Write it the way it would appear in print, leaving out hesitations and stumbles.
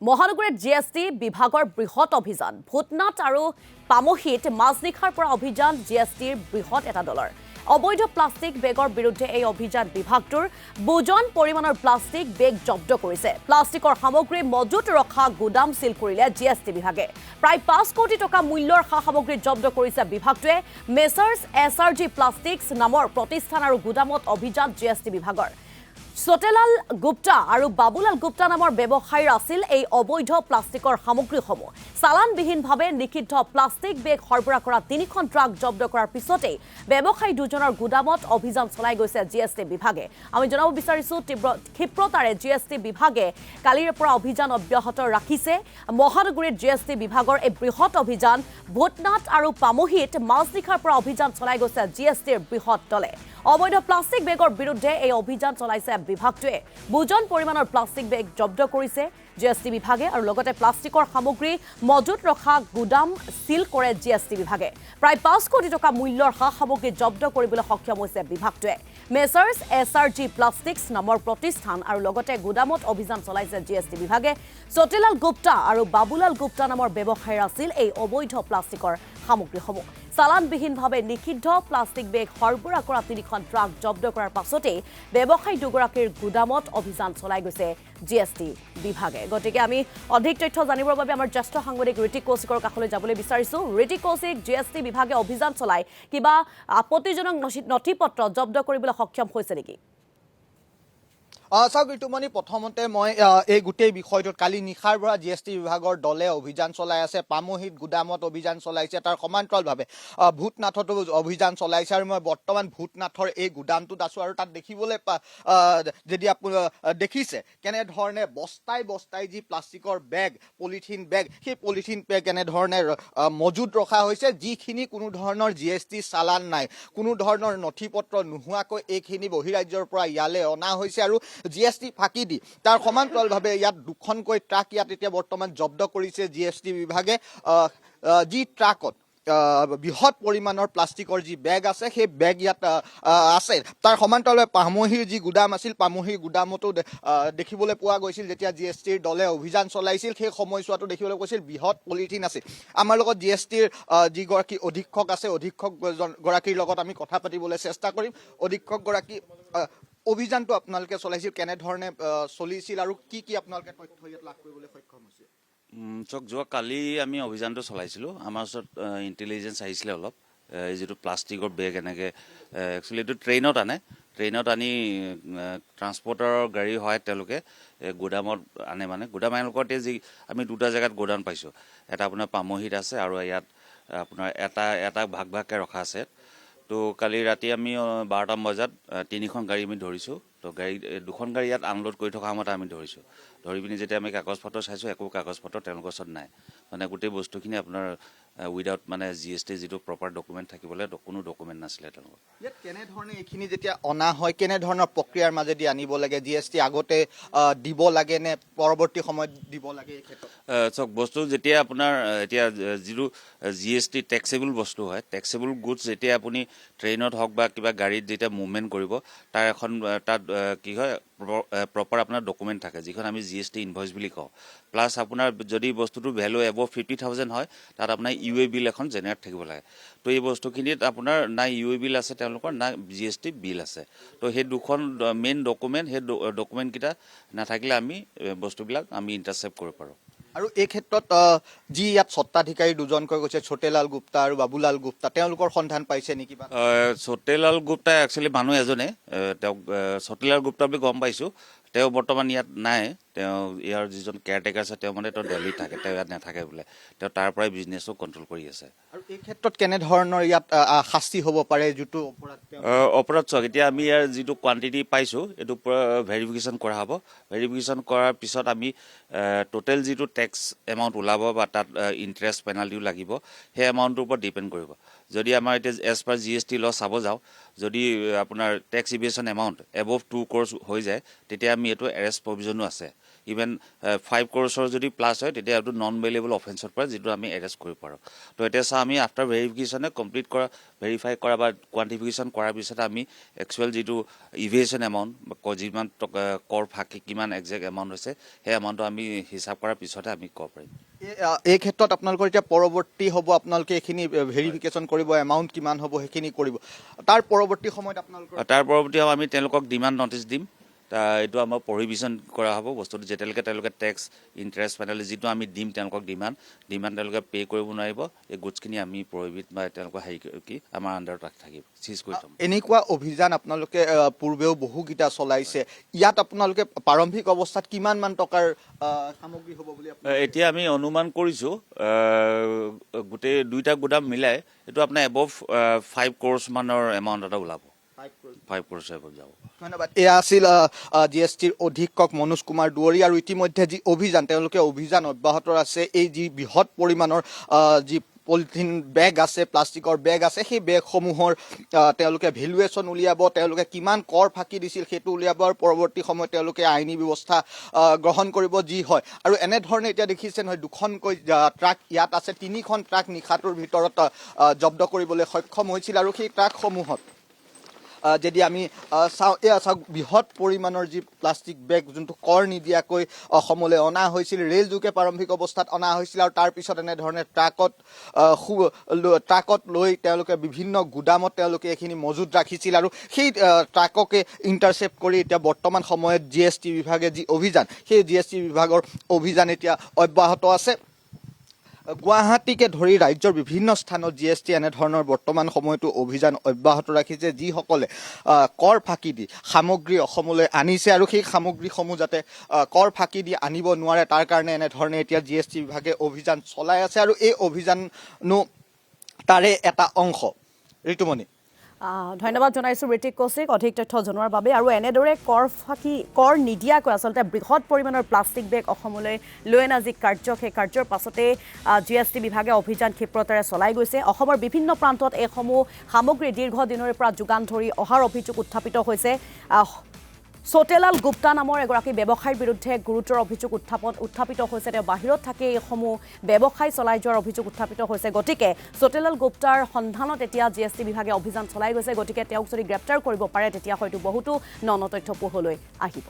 মহানগৰীত জিএছটি বিভাগৰ বৃহৎ অভিযান ভূতনাথ আৰু পামহিত মাজনিশাৰ পৰা অভিযান জিএছটিৰ বৃহৎ এটা দলৰ অবৈধ প্লাষ্টিক বেগৰ বিৰুদ্ধে এই অভিযান বিভাগটোৰ বুজন পৰিমাণৰ প্লাষ্টিক বেগ জব্দ কৰিছে প্লাষ্টিকৰ সামগ্ৰী মজুত ৰখা গুদাম সিল কৰিলে জিএছটি বিভাগে প্ৰায় 5 কোটি টকা মূল্যৰ সামগ্ৰী জব্দ কৰিছে বিভাগটোৱে মেসাৰ্স এছআৰজি প্লাষ্টিক্স নামৰ প্ৰতিষ্ঠান আৰু গুদামত অভিযান জিএছটি বিভাগৰ সতেলাল গুপ্তা আৰু বাবুলাল গুপ্তা নামৰ ব্যৱসায়ীৰ আছিল এই অবৈধ প্লাষ্টিকৰ সামগ্ৰীসমূহ চালানবিহীনভাৱে নিষিদ্ধ প্লাষ্টিক বেগ সৰবৰাহ কৰা 3খন ট্ৰাক জব্দ কৰাৰ পিছতে ব্যৱসায়ী দুজনৰ গুদামত অভিযান চলাই গৈছে জিএছটি বিভাগে আমি জনাব বিচাৰিছো ক্ষিপ্ৰতাৰে জিএছটি বিভাগে কালিৰ পৰা অভিযান অব্যাহত ৰাখিছে মহানগৰীত জিএছটি বিভাগৰ এই বৃহৎ অভিযান ভূতনাথ আৰু পামহিত মাজনিশাৰ পৰা অভিযান চলাই গৈছে জিএছটিৰ বৃহৎ দলে অবৈধ প্লাষ্টিক বেগৰ বিৰুদ্ধে এই অভিযান চলাইছে বিভাগটোৱে বুজন পৰিমাণৰ প্লাষ্টিক বেগ জব্দ কৰিছে জিএছটি বিভাগে আৰু লগতে প্লাষ্টিকৰ সামগ্ৰী মজুত ৰখা গুদাম সিল কৰে জিএছটি বিভাগে প্ৰায় 5 কোটি টকা মূল্যৰ সামগ্ৰী জব্দ কৰিবলৈ সক্ষম হৈছে বিভাগটোৱে মেসাৰ্স এছআৰজি প্লাষ্টিক্স নামৰ প্ৰতিষ্ঠান আৰু লগতে গুদামত অভিযান চলাইছে জিএছটি বিভাগে সতেলাল গুপ্তা আৰু বাবুলাল গুপ্তা নামৰ ব্যৱসায়ীৰ আছিল এই অবৈধ প্লাষ্টিকৰ সামগ্ৰীসমূহ চালানবিহীনভাৱে নিষিদ্ধ প্লাষ্টিক বেগ সৰবৰাহ কৰা 3খন ট্ৰাক জব্দ কৰাৰ পাছতে ব্যৱসায়ী দুগৰাকীৰ গুদামত অভিযান চলাই গৈছে জিএছটি বিভাগে গতিকে আমি অধিক তথ্য জানিবৰ বাবে আমাৰ জ্যেষ্ঠ সাংবাদিক ঋতিক কৌশিকৰ কাষলৈ যাবলৈ বিচাৰিছো ঋতিক কৌশিক জিএছটি বিভাগে অভিযান চলাই কিবা আপত্তিজনক নথিপত্ৰ জব্দ কৰিবলৈ সক্ষম হৈছে নেকি চাওক ঋতুমণি প্ৰথমতে মই এই গোটেই বিষয়টোত কালি নিশাৰ পৰা জিএছটি বিভাগৰ দলে অভিযান চলাই আছে পামহিত গুদামত অভিযান চলাইছে তাৰ সমান্তৰালভাৱে ভূতনাথতো অভিযান চলাইছে আৰু মই বৰ্তমান ভূতনাথৰ এই গুদামটোত আছো আৰু তাত দেখিবলৈ যদি আপুনি দেখিছে কেনেধৰণে বস্তাই বস্তাই যি প্লাষ্টিকৰ বেগ পলিথিন বেগ সেই পলিথিন বেগ কেনেধৰণে মজুত ৰখা হৈছে যিখিনি কোনো ধৰণৰ জিএছটি চালান নাই কোনো ধৰণৰ নথিপত্ৰ নোহোৱাকৈ এইখিনি বহিৰাজ্যৰ পৰা ইয়ালৈ অনা হৈছে আৰু জিএছটি ফাঁকি দি তাৰ সমান্তৰালভাৱে ইয়াত দুখনকৈ ট্ৰাক ইয়াত এতিয়া বৰ্তমান জব্দ কৰিছে জিএছটি বিভাগে যি ট্ৰাকত বৃহৎ পৰিমাণৰ প্লাষ্টিকৰ যি বেগ আছে সেই বেগ ইয়াত আছে তাৰ সমান্তৰালভাৱে পামহিৰ যি গুদাম আছিল পামহিৰ গুদামতো দেখিবলৈ পোৱা গৈছিল যেতিয়া জিএছটিৰ দলে অভিযান চলাইছিল সেই সময়ছোৱাতো দেখিবলৈ গৈছিল বৃহৎ পলিথিন আছিল আমাৰ লগত জিএছটিৰ যিগৰাকী অধীক্ষক আছে অধীক্ষক গৰাকীৰ লগত আমি কথা পাতিবলৈ চেষ্টা কৰিম অধীক্ষক গৰাকী অভিযানটো আপোনালোকে চলাইছিল কেনেধৰণে চলিছিল আৰু কি কি আপোনালোকে তথ্য ইয়াত লাভ কৰিবলৈ সক্ষম হৈছে চক যোৱা কালি আমি অভিযানটো চলাইছিলোঁ আমাৰ ওচৰত ইণ্টেলিজেঞ্চ আহিছিলে অলপ এই যিটো প্লাষ্টিকৰ বেগ এনেকৈ একচুৱেলি এইটো ট্ৰেইনত আনি ট্ৰান্সপৰ্টাৰৰ গাড়ীৰ সহায়ত তেওঁলোকে গোদামত আনে মানে গোদাম এওঁলোকৰ যি আমি দুটা জেগাত গোদাম পাইছোঁ এটা আপোনাৰ পামহিত আছে আৰু ইয়াত আপোনাৰ এটা ভাগকৈ ৰখা আছে তো কালি ৰাতি আমি 12টা বজাত 3খন গাড়ী আমি ধৰিছোঁ তো দুখন গাড়ী ইয়াত আনলোড কৰি থকা সময়তে আমি ধৰি পিনি যেতিয়া আমি কাগজ পত্ৰ চাইছোঁ একো কাগজ পত্ৰ তেওঁলোকৰ ওচৰত নাই মানে গোটেই বস্তুখিনি আপোনাৰ উইদাউট মানে জিএছটি যিটো প্ৰপাৰ ডকুমেণ্ট থাকিবলৈ কোনো ডকুমেণ্ট নাছিলে তেওঁলোকৰ ইয়াত কেনেধৰণে এইখিনি যেতিয়া অনা হয় কেনেধৰণৰ প্ৰক্ৰিয়াৰ মাজেদি আনিব লাগে জিএছটি আগতে দিব লাগে নে পৰৱৰ্তী সময়ত দিব লাগে এই ক্ষেত্ৰত চাওক বস্তু যেতিয়া আপোনাৰ এতিয়া যিটো জিএছটি টেক্সেবল বস্তু হয় টেক্সেবল গুডছ যেতিয়া আপুনি ট্ৰেইনত হওক বা কিবা গাড়ীত যেতিয়া মুভমেণ্ট কৰিব তাৰ এখন তাত কি হয় প্ৰপাৰ আপোনাৰ ডকুমেণ্ট থাকে যিখন আমি জিএছটি ইনভইচ বুলি কওঁ প্লাছ আপোনাৰ যদি বস্তুটো ভেলু এবভ 50,000 হয় তাত আপোনাৰ ইউএ বিল এখন জেনেৰেট থাকিব লাগে তো এই বস্তুখিনিত আপোনাৰ না ইউএ বিল আছে তেওঁলোকৰ না জিএছটি বিল আছে তো সেই দুখন মেইন ডকুমেণ্ট সেই ডকুমেণ্টকেইটা নাথাকিলে আমি বস্তুবিলাক আমি ইণ্টাৰচেপ্ট কৰিব পাৰোঁ আৰু এই ক্ষেত্ৰত যি ইয়াত স্বত্বাধিকাৰী দুজনকৈ গৈছে ছোটেলাল গুপ্তা আৰু বাবুলাল গুপ্তা তেওঁলোকৰ সন্ধান পাইছে নেকি ছোটেলাল গুপ্তা একচুৱেলি মানুহ এজনে তেওঁক ছোটেলাল গুপ্তা বুলি গম পাইছোঁ তেওঁ বৰ্তমান ইয়াত নাই তেওঁ ইয়াৰ যিজন কেয়াৰটেকাৰ আছে তেওঁ মানে তেওঁ দিল্লীত থাকে তেওঁ ইয়াত নাথাকে বোলে তেওঁ তাৰ পৰাই বিজনেছো কণ্ট্ৰল কৰি আছে আৰু এই ক্ষেত্ৰত কেনেধৰণৰ ইয়াত শাস্তি হ'ব পাৰে যিটো অপৰাধ চাওক এতিয়া আমি ইয়াৰ যিটো কোৱান্টিটি পাইছোঁ এইটো পূৰা ভেৰিফিকেশ্যন কৰা হ'ব ভেৰিফিকেশ্যন কৰাৰ পিছত আমি টোটেল যিটো টেক্স এমাউণ্ট ওলাব বা তাত ইণ্টাৰেষ্ট পেনাল্টিও লাগিব সেই এমাউণ্টটোৰ ওপৰত ডিপেণ্ড কৰিব যদি আমাৰ এতিয়া এজ পাৰ জিএছটি ল চাব যাওঁ যদি আপোনাৰ টেক্স ইভেশ্যন এমাউণ্ট এবভ 2 crores হৈ যায় তেতিয়া আমি এইটো এৰেষ্ট প্ৰভিজনো আছে ইভেন 5 crores যদি প্লাছ হয় তেতিয়া এইটো নন বেইলেবল অফেন্সৰ পৰা যিটো আমি এৰেষ্ট কৰিব পাৰোঁ তো এতিয়া চাওঁ আমি আফটাৰ ভেৰিফিকেশ্যনে কমপ্লিট কৰা ভেৰিফাই কৰা বা কোৱান্টিফিকেশ্যন কৰাৰ পিছত আমি একচুৱেল যিটো ইভেশ্যন এমাউণ্ট বা যিমান কৰ ফাঁকি কিমান একজেক্ট এমাউণ্ট হৈছে সেই এমাউণ্টটো আমি হিচাপ কৰাৰ পিছতহে আমি ক'ব পাৰিম এই ক্ষেত্ৰত আপোনালোকৰ এতিয়া পৰৱৰ্তী হ'ব আপোনালোকে এইখিনি ভেৰিফিকেশ্যন কৰিব এমাউণ্ট কিমান হ'ব সেইখিনি কৰিব তাৰ পৰৱৰ্তী সময়ত আপোনালোকৰ তাৰ পৰৱৰ্তী আমি তেওঁলোকক ডিমাণ্ড নটিচ দিম এইটো আমাৰ প্ৰহিবিশ্যন কৰা হ'ব বস্তুটো যেতিয়ালৈকে তেওঁলোকে টেক্স ইণ্টাৰেষ্ট পেনাল্টি যিটো আমি দিম তেওঁলোকক ডিমাণ্ড তেওঁলোকে পে' কৰিব নোৱাৰিব এই গুডছখিনি আমি প্ৰহিবিট বা তেওঁলোকক হেৰি কি আমাৰ আণ্ডাৰত থাকিব চিজ কৰি থ'ম এনেকুৱা অভিযান আপোনালোকে পূৰ্বেও বহুকেইটা চলাইছে ইয়াত আপোনালোকে প্ৰাৰম্ভিক অৱস্থাত কিমানমান টকাৰ সামগ্ৰী হ'ব বুলি এতিয়া আমি অনুমান কৰিছোঁ গোটেই দুইটা গুদাম মিলাই এইটো আপোনাৰ এবভ 5 crores মানৰ এমাউণ্ট এটা ওলাব 5 crores এবভ যাব ধন্যবাদ এয়া আছিল GSTৰ অধীক্ষক মনোজ কুমাৰ দুৱৰী আৰু ইতিমধ্যে যি অভিযান তেওঁলোকে অভিযান অব্যাহত আছে এই যি বৃহৎ পৰিমাণৰ যি পলিথিন বেগ আছে প্লাষ্টিকৰ বেগ আছে সেই বেগসমূহৰ তেওঁলোকে ভেলুৱেশ্যন উলিয়াব তেওঁলোকে কিমান কৰ ফাঁকি দিছিল সেইটো উলিয়াব আৰু পৰৱৰ্তী সময়ত তেওঁলোকে আইনী ব্যৱস্থা গ্ৰহণ কৰিব যি হয় আৰু এনেধৰণে এতিয়া দেখিছে নহয় দুখনকৈ ট্ৰাক ইয়াত আছে 3খন ট্ৰাক নিশাটোৰ ভিতৰত জব্দ কৰিবলৈ সক্ষম হৈছিল আৰু সেই ট্ৰাকসমূহত যদি আমি চাওঁ চাওক বৃহৎ পৰিমাণৰ যি প্লাষ্টিক বেগ যোনটো কৰ নিদিয়াকৈ অসমলৈ অনা হৈছিল ৰেল যোগে প্ৰাৰম্ভিক অৱস্থাত অনা হৈছিল আৰু তাৰপিছত এনেধৰণে ট্ৰাকত লৈ তেওঁলোকে বিভিন্ন গুদামত তেওঁলোকে এইখিনি মজুত ৰাখিছিল আৰু সেই ট্ৰাককে ইণ্টাৰচেপ্ট কৰি এতিয়া বৰ্তমান সময়ত GST বিভাগে যি অভিযান সেই GST বিভাগৰ অভিযান এতিয়া অব্যাহত আছে গুৱাহাটীকে ধৰি ৰাজ্যৰ বিভিন্ন স্থানত GST এনেধৰণৰ বৰ্তমান সময়তো অভিযান অব্যাহত ৰাখিছে যিসকলে কৰ ফাঁকি দি সামগ্ৰী অসমলৈ আনিছে আৰু সেই সামগ্ৰীসমূহ যাতে কৰ ফাঁকি দি আনিব নোৱাৰে তাৰ কাৰণে এনেধৰণে এতিয়া GST বিভাগে অভিযান চলাই আছে আৰু এই অভিযানো তাৰে এটা অংশ ঋতুমণি ধন্যবাদ জনাইছোঁ ঋতিক কৌশিক অধিক তথ্য জনোৱাৰ বাবে আৰু এনেদৰে কৰ নিদিয়াকৈ আচলতে বৃহৎ পৰিমাণৰ প্লাষ্টিক বেগ অসমলৈ লৈ অনা যি কাৰ্য সেই কাৰ্যৰ পাছতে GST বিভাগে অভিযান ক্ষিপ্ৰতাৰে চলাই গৈছে অসমৰ বিভিন্ন প্ৰান্তত এইসমূহ সামগ্ৰী দীৰ্ঘদিনৰে পৰা যোগান ধৰি অহাৰ অভিযোগ উত্থাপিত হৈছে চটেলাল গুপ্তা নামৰ এগৰাকী ব্যৱসায়ীৰ বিৰুদ্ধে গুৰুতৰ অভিযোগ উত্থাপিত হৈছে তেওঁ বাহিৰত থাকি এইসমূহ ব্যৱসায় চলাই যোৱাৰ অভিযোগ উত্থাপিত হৈছে গতিকে চটেলাল গুপ্তাৰ সন্ধানত এতিয়া GST বিভাগে অভিযান চলাই গৈছে গতিকে তেওঁক যদি গ্ৰেপ্তাৰ কৰিব পাৰে তেতিয়া হয়তো বহুতো ন তথ্য পোহৰলৈ আহিব